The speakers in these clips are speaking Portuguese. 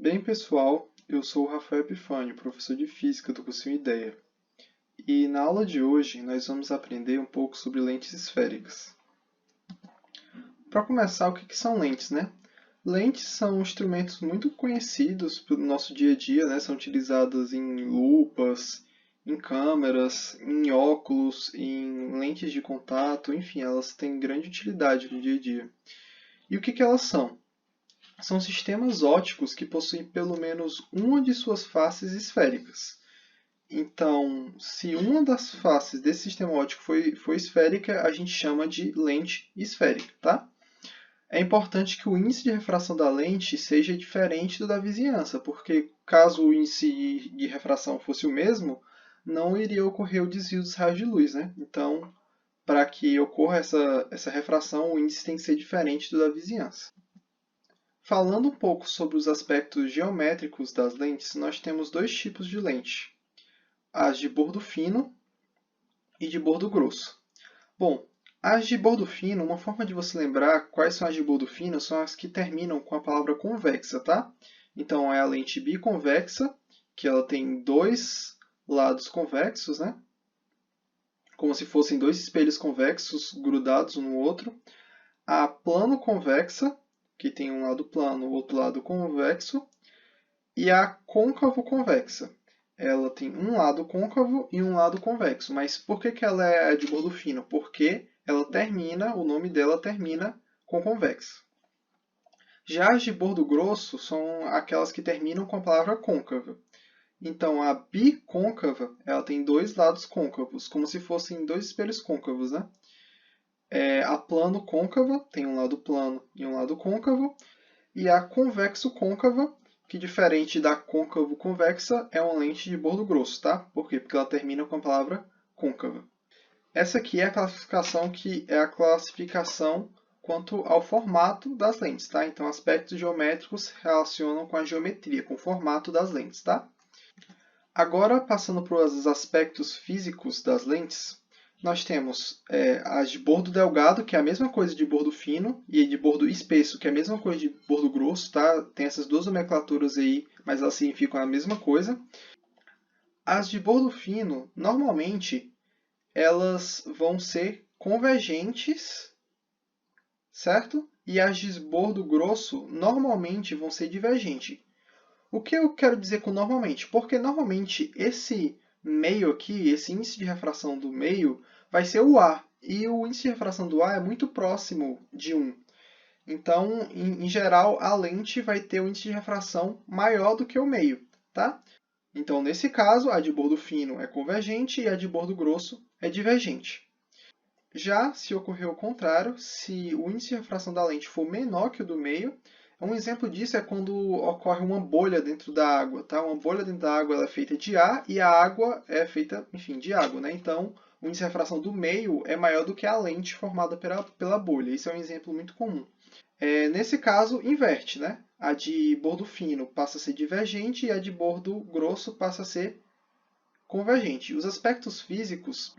Bem, pessoal, eu sou o Rafael Epifânio, professor de Física do cursinho Ideia. E na aula de hoje nós vamos aprender um pouco sobre lentes esféricas. Para começar, o que são lentes, né? Lentes são instrumentos muito conhecidos pelo nosso dia a dia, né? São utilizadas em lupas, em câmeras, em óculos, em lentes de contato, enfim, elas têm grande utilidade no dia a dia. E o que elas são? São sistemas ópticos que possuem pelo menos uma de suas faces esféricas. Então, se uma das faces desse sistema óptico foi esférica, a gente chama de lente esférica, tá? É importante que o índice de refração da lente seja diferente do da vizinhança, porque caso o índice de refração fosse o mesmo, não iria ocorrer o desvio dos raios de luz, né? Então, para que ocorra essa refração, o índice tem que ser diferente do da vizinhança. Falando um pouco sobre os aspectos geométricos das lentes, nós temos dois tipos de lente, as de bordo fino e de bordo grosso. Bom, as de bordo fino, uma forma de você lembrar quais são as de bordo fino são as que terminam com a palavra convexa, tá? Então é a lente biconvexa, que ela tem dois lados convexos, né? Como se fossem dois espelhos convexos grudados um no outro. A plano convexa, que tem um lado plano, o outro lado convexo, e a côncavo convexa. Ela tem um lado côncavo e um lado convexo. Mas por que ela é de bordo fino? Porque ela termina, o nome dela termina com convexo. Já as de bordo grosso são aquelas que terminam com a palavra côncava. Então, a bicôncava, ela tem dois lados côncavos, como se fossem dois espelhos côncavos, né? A plano côncava tem um lado plano e um lado côncavo, e a convexo côncava, que diferente da côncavo convexa, é uma lente de bordo grosso, tá? Por quê? Porque ela termina com a palavra côncava. Essa aqui é a classificação quanto ao formato das lentes, tá? Então, aspectos geométricos relacionam com a geometria, com o formato das lentes, tá? Agora, passando para os aspectos físicos das lentes, nós temos as de bordo delgado, que é a mesma coisa de bordo fino, e de bordo espesso, que é a mesma coisa de bordo grosso, tá? Tem essas duas nomenclaturas aí, mas elas significam a mesma coisa. As de bordo fino, normalmente, elas vão ser convergentes, certo? E as de bordo grosso, normalmente, vão ser divergentes. O que eu quero dizer com normalmente? Porque normalmente esse meio aqui, esse índice de refração do meio, vai ser o A. E o índice de refração do A é muito próximo de 1. Então, em geral, a lente vai ter um índice de refração maior do que o meio, tá? Então, nesse caso, a de bordo fino é convergente e a de bordo grosso é divergente. Já se ocorrer o contrário, se o índice de refração da lente for menor que o do meio, um exemplo disso é quando ocorre uma bolha dentro da água, tá? Uma bolha dentro da água ela é feita de ar e a água é feita, enfim, de água, né? Então, o índice de refração do meio é maior do que a lente formada pela bolha. Isso é um exemplo muito comum. Nesse caso, inverte, né? A de bordo fino passa a ser divergente e a de bordo grosso passa a ser convergente. Os aspectos físicos,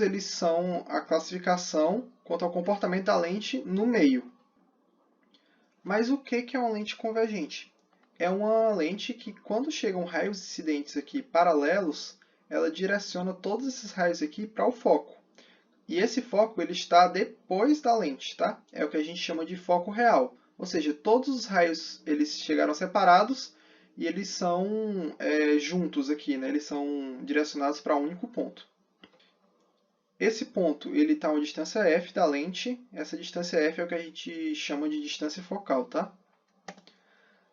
eles são a classificação quanto ao comportamento da lente no meio. Mas o que é uma lente convergente? É uma lente que, quando chegam raios incidentes aqui paralelos, ela direciona todos esses raios aqui para o foco. E esse foco ele está depois da lente, tá? É o que a gente chama de foco real. Ou seja, todos os raios eles chegaram separados e eles são juntos aqui, né? Eles são direcionados para um único ponto. Esse ponto ele está a uma distância f da lente. Essa distância f é o que a gente chama de distância focal, tá?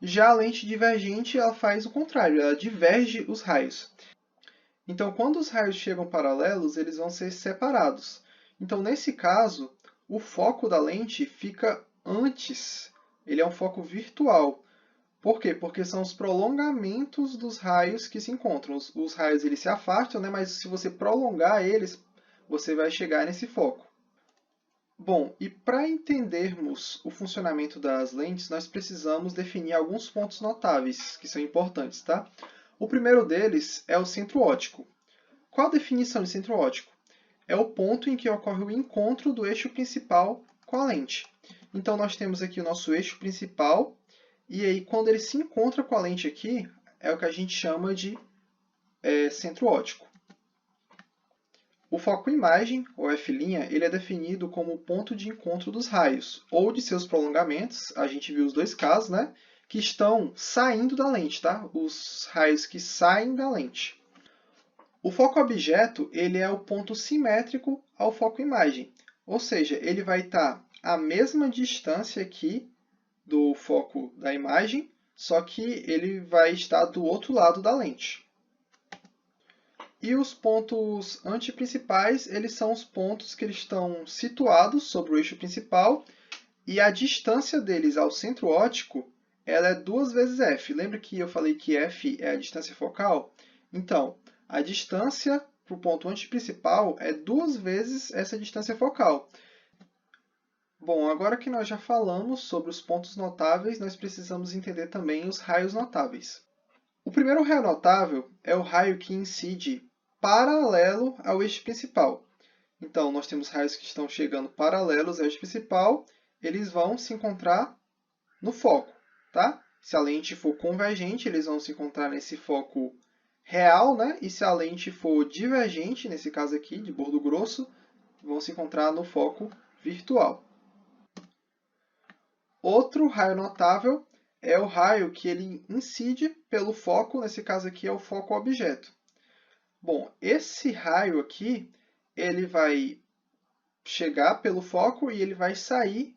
Já a lente divergente ela faz o contrário, ela diverge os raios. Então, quando os raios chegam paralelos, eles vão ser separados. Então, nesse caso, o foco da lente fica antes. Ele é um foco virtual. Por quê? Porque são os prolongamentos dos raios que se encontram. Os raios eles se afastam, né? Mas se você prolongar eles, você vai chegar nesse foco. Bom, e para entendermos o funcionamento das lentes, nós precisamos definir alguns pontos notáveis, que são importantes, tá? O primeiro deles é o centro óptico. Qual a definição de centro óptico? É o ponto em que ocorre o encontro do eixo principal com a lente. Então, nós temos aqui o nosso eixo principal E aí, quando ele se encontra com a lente aqui, é o que a gente chama de centro óptico. O foco-imagem, ou F', ele é definido como o ponto de encontro dos raios, ou de seus prolongamentos, a gente viu os dois casos, né? Que estão saindo da lente, tá? Os raios que saem da lente. O foco-objeto, ele é o ponto simétrico ao foco-imagem, ou seja, ele vai estar à mesma distância aqui do foco da imagem, só que ele vai estar do outro lado da lente. E os pontos antiprincipais, eles são os pontos que eles estão situados sobre o eixo principal e a distância deles ao centro óptico ela é 2 vezes f. Lembra que eu falei que f é a distância focal? Então, a distância para o ponto antiprincipal é 2 vezes essa distância focal. Bom, agora que nós já falamos sobre os pontos notáveis, nós precisamos entender também os raios notáveis. O primeiro raio notável é o raio que incide paralelo ao eixo principal. Então, nós temos raios que estão chegando paralelos ao eixo principal, eles vão se encontrar no foco, tá? Se a lente for convergente, eles vão se encontrar nesse foco real, né? E se a lente for divergente, nesse caso aqui, de bordo grosso, vão se encontrar no foco virtual. Outro raio notável é o raio que ele incide pelo foco, nesse caso aqui é o foco objeto. Bom, esse raio aqui, ele vai chegar pelo foco e ele vai sair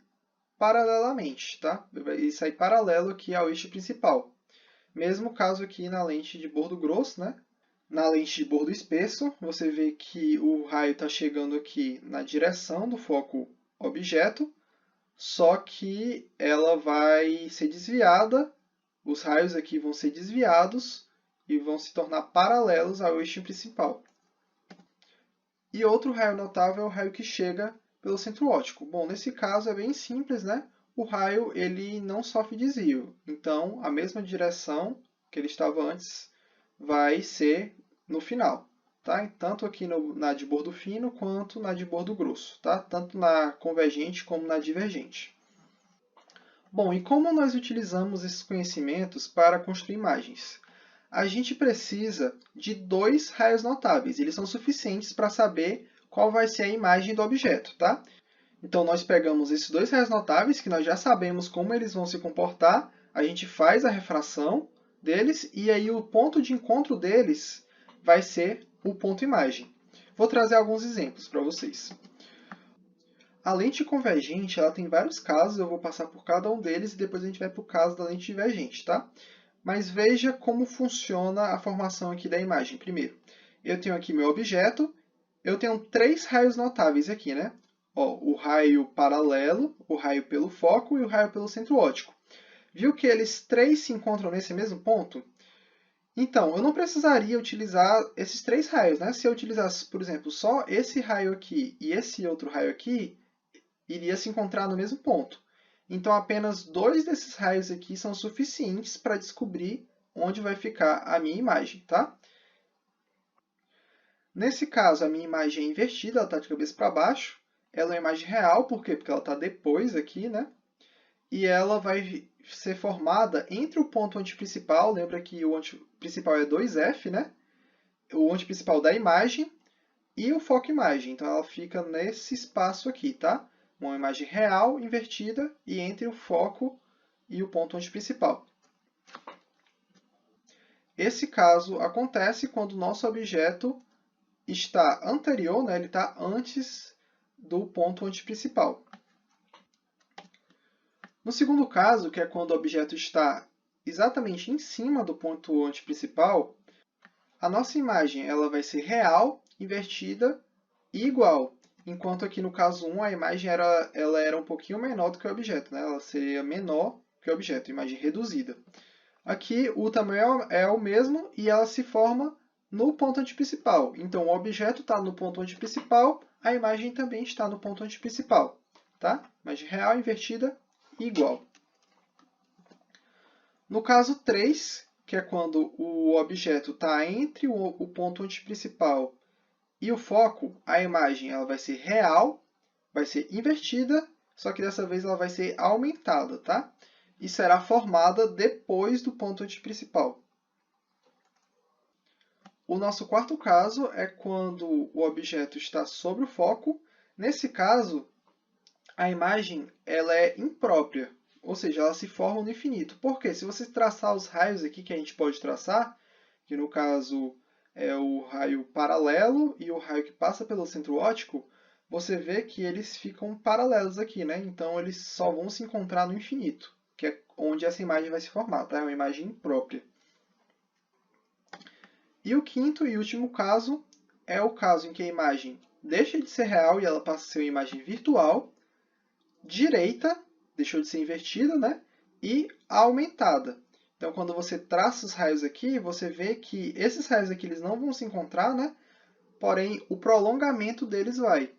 paralelamente, tá? Ele vai sair paralelo aqui ao eixo principal. Mesmo caso aqui na lente de bordo grosso, né? Na lente de bordo espesso, você vê que o raio está chegando aqui na direção do foco objeto, só que ela vai ser desviada, os raios aqui vão ser desviados e vão se tornar paralelos ao eixo principal. E outro raio notável é o raio que chega pelo centro óptico. Bom, nesse caso é bem simples, né? O raio ele não sofre desvio, então a mesma direção que ele estava antes vai ser no final. Tá? Tanto aqui na de bordo fino quanto na de bordo grosso, tá? Tanto na convergente como na divergente. Bom, e como nós utilizamos esses conhecimentos para construir imagens? A gente precisa de 2 raios notáveis. Eles são suficientes para saber qual vai ser a imagem do objeto, tá? Então, nós pegamos esses 2 raios notáveis, que nós já sabemos como eles vão se comportar, a gente faz a refração deles, e aí o ponto de encontro deles vai ser o ponto imagem. Vou trazer alguns exemplos para vocês. A lente convergente ela tem vários casos, eu vou passar por cada um deles e depois a gente vai para o caso da lente divergente, tá? Mas veja como funciona a formação aqui da imagem. Primeiro, eu tenho aqui meu objeto, eu tenho 3 raios notáveis aqui, né? Ó, o raio paralelo, o raio pelo foco e o raio pelo centro óptico. Viu que eles 3 se encontram nesse mesmo ponto? Então, eu não precisaria utilizar esses 3 raios, né? Se eu utilizasse, por exemplo, só esse raio aqui e esse outro raio aqui, iria se encontrar no mesmo ponto. Então, apenas 2 desses raios aqui são suficientes para descobrir onde vai ficar a minha imagem, tá? Nesse caso, a minha imagem é invertida, ela está de cabeça para baixo. Ela é uma imagem real, por quê? Porque ela está depois aqui, né? E ela vai ser formada entre o ponto antiprincipal, lembra que o antiprincipal é 2f, né? O antiprincipal da imagem e o foco imagem. Então, ela fica nesse espaço aqui, tá? Uma imagem real invertida e entre o foco e o ponto antiprincipal. Esse caso acontece quando o nosso objeto está anterior, né? Ele está antes do ponto antiprincipal. No segundo caso, que é quando o objeto está exatamente em cima do ponto antiprincipal, a nossa imagem ela vai ser real, invertida e igual. Enquanto aqui no caso 1, a imagem ela era um pouquinho menor do que o objeto, né? Ela seria menor que o objeto, imagem reduzida. Aqui o tamanho é o mesmo e ela se forma no ponto antiprincipal. Então o objeto está no ponto antiprincipal, a imagem também está no ponto antiprincipal. Tá? Imagem real, invertida e igual. No caso 3, que é quando o objeto está entre o ponto antiprincipal e o foco, a imagem ela vai ser real, vai ser invertida, só que dessa vez ela vai ser aumentada, tá? e será formada depois do ponto antiprincipal. O nosso quarto caso é quando o objeto está sobre o foco. Nesse caso, a imagem ela é imprópria, ou seja, ela se forma no infinito. Por quê? Se você traçar os raios aqui que a gente pode traçar, que no caso é o raio paralelo e o raio que passa pelo centro óptico, você vê que eles ficam paralelos aqui, né? Então eles só vão se encontrar no infinito, que é onde essa imagem vai se formar, tá? É uma imagem imprópria. E o quinto e último caso é o caso em que a imagem deixa de ser real e ela passa a ser uma imagem virtual, direita, deixou de ser invertida, né? E aumentada. Então, quando você traça os raios aqui, você vê que esses raios aqui eles não vão se encontrar, né? Porém, o prolongamento deles vai.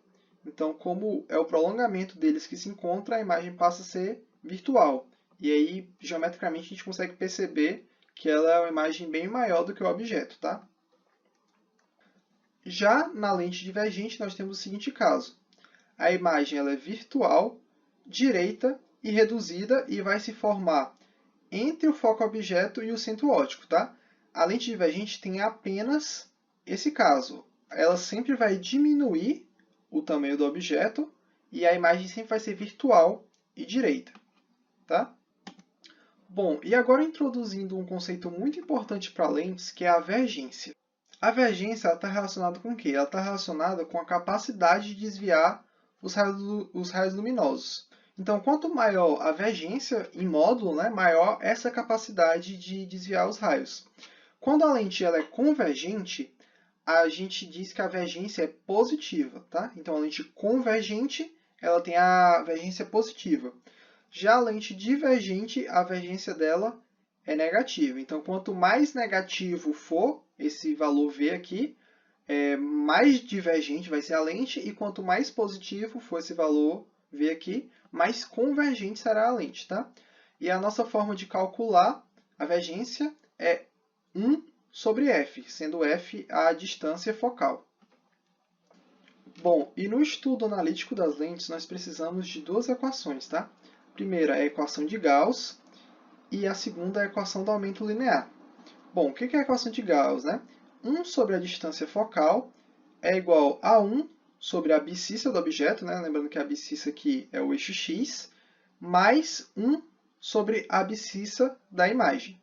Então, como é o prolongamento deles que se encontra, a imagem passa a ser virtual. E aí, geometricamente, a gente consegue perceber que ela é uma imagem bem maior do que o objeto, tá? Já na lente divergente, nós temos o seguinte caso. A imagem ela é virtual, direita e reduzida e vai se formar entre o foco-objeto e o centro óptico, tá? A lente divergente tem apenas esse caso. Ela sempre vai diminuir o tamanho do objeto e a imagem sempre vai ser virtual e direita, tá? Bom, e agora introduzindo um conceito muito importante para lentes, que é a vergência. A vergência está relacionada com o quê? Ela está relacionada com a capacidade de desviar os raios luminosos. Então, quanto maior a vergência em módulo, né, maior essa capacidade de desviar os raios. Quando a lente ela é convergente, a gente diz que a vergência é positiva, tá? Então, a lente convergente ela tem a vergência positiva. Já a lente divergente, a vergência dela é negativa. Então, quanto mais negativo for esse valor V aqui, mais divergente vai ser a lente, e quanto mais positivo for esse valor V aqui, mais convergente será a lente, tá? E a nossa forma de calcular a vergência é 1 sobre f, sendo f a distância focal. Bom, e no estudo analítico das lentes, nós precisamos de duas equações, tá? A primeira é a equação de Gauss e a segunda é a equação do aumento linear. Bom, o que é a equação de Gauss, né? 1 sobre a distância focal é igual a 1 sobre a abscissa do objeto, né? Lembrando que a abscissa aqui é o eixo x, mais 1 sobre a abscissa da imagem.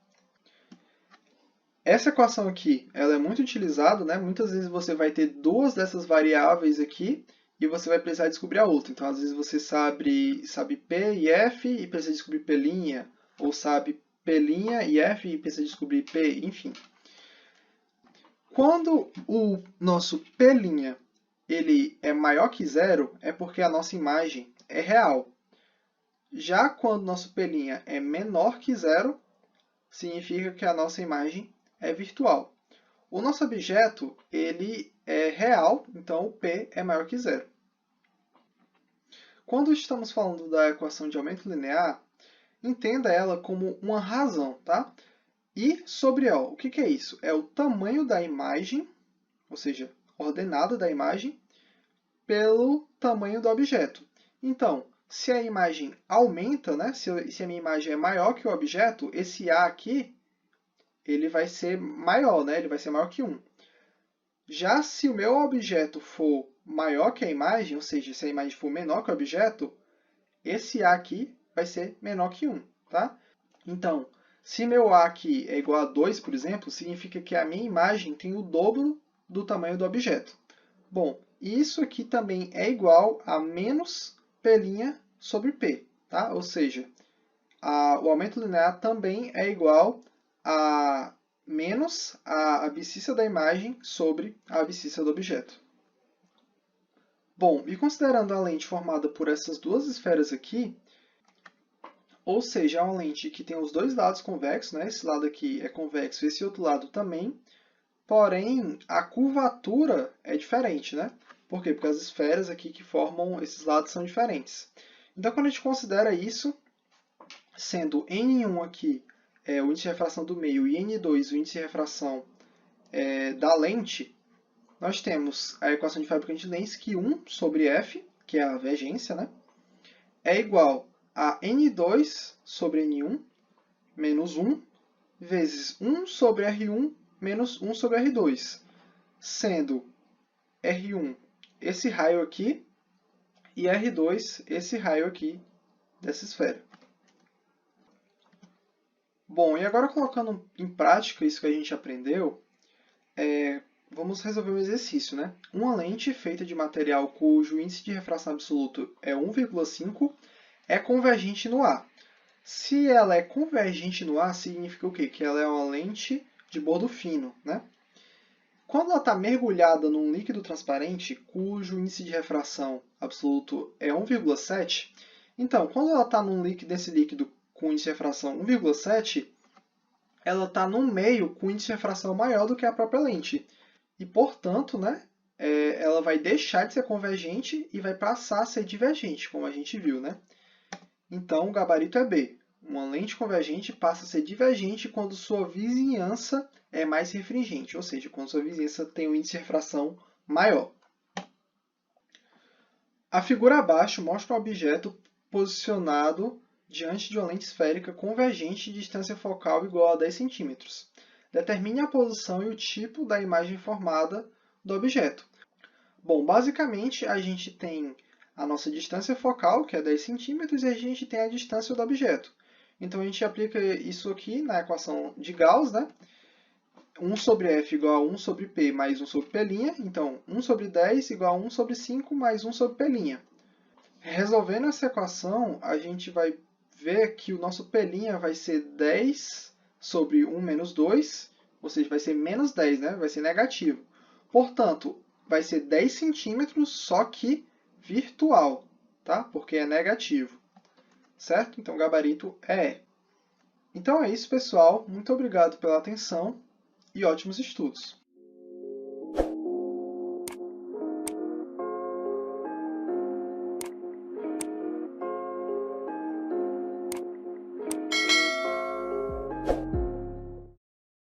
Essa equação aqui ela é muito utilizada, né? Muitas vezes você vai ter duas dessas variáveis aqui e você vai precisar descobrir a outra. Então, às vezes você sabe P e F e precisa descobrir P', ou sabe P' e F e precisa descobrir P, enfim. Quando o nosso P' ele é maior que zero, é porque a nossa imagem é real. Já quando o nosso P' é menor que zero, significa que a nossa imagem é virtual. O nosso objeto ele é real, então o P é maior que zero. Quando estamos falando da equação de aumento linear, entenda ela como uma razão, tá? I sobre O. O que é isso? É o tamanho da imagem, ou seja, ordenada da imagem, pelo tamanho do objeto. Então, se a imagem aumenta, né? Se a minha imagem é maior que o objeto, esse A aqui ele vai ser maior, né? Ele vai ser maior que 1. Já se o meu objeto for maior que a imagem, ou seja, se a imagem for menor que o objeto, esse A aqui vai ser menor que 1, tá? Então, se meu A aqui é igual a 2, por exemplo, significa que a minha imagem tem o dobro do tamanho do objeto. Bom, isso aqui também é igual a menos P' sobre P, tá? Ou seja, o aumento linear também é igual a menos a abscissa da imagem sobre a abscissa do objeto. Bom, e considerando a lente formada por essas duas esferas aqui, ou seja, é uma lente que tem os dois lados convexos, né? Esse lado aqui é convexo e esse outro lado também, porém a curvatura é diferente, né? Por quê? Porque as esferas aqui que formam esses lados são diferentes. Então, quando a gente considera isso, sendo N1 aqui o índice de refração do meio e N2 o índice de refração da lente, nós temos a equação de fabricante de lentes que 1 sobre F, que é a vergência, né, é igual a N2 sobre N1 menos 1 vezes 1 sobre R1 menos 1 sobre R2, sendo R1 esse raio aqui e R2 esse raio aqui dessa esfera. Bom, e agora colocando em prática isso que a gente aprendeu, vamos resolver um exercício, né? Uma lente feita de material cujo índice de refração absoluto é 1,5 é convergente no A. Se ela é convergente no A, significa o quê? Que ela é uma lente de bordo fino, né? Quando ela está mergulhada num líquido transparente, cujo índice de refração absoluto é 1,7, então, quando ela está nesse líquido com índice de refração 1,7, ela está num meio com índice de refração maior do que a própria lente. E, portanto, né, ela vai deixar de ser convergente e vai passar a ser divergente, como a gente viu, né? Então, o gabarito é B. Uma lente convergente passa a ser divergente quando sua vizinhança é mais refringente, ou seja, quando sua vizinhança tem um índice de refração maior. A figura abaixo mostra um objeto posicionado diante de uma lente esférica convergente de distância focal igual a 10 cm. Determine a posição e o tipo da imagem formada do objeto. Bom, basicamente a gente tem a nossa distância focal, que é 10 cm, e a gente tem a distância do objeto. Então a gente aplica isso aqui na equação de Gauss, né? 1 sobre f igual a 1 sobre p mais 1 sobre p'. Então, 1 sobre 10 igual a 1 sobre 5 mais 1 sobre p'. Resolvendo essa equação, a gente vai ver que o nosso p' vai ser 10 sobre 1 menos 2, ou seja, vai ser menos 10, né? Vai ser negativo. Portanto, vai ser 10 centímetros, só que virtual, tá? Porque é negativo, certo? Então, o gabarito é E. Então é isso, pessoal. Muito obrigado pela atenção e ótimos estudos!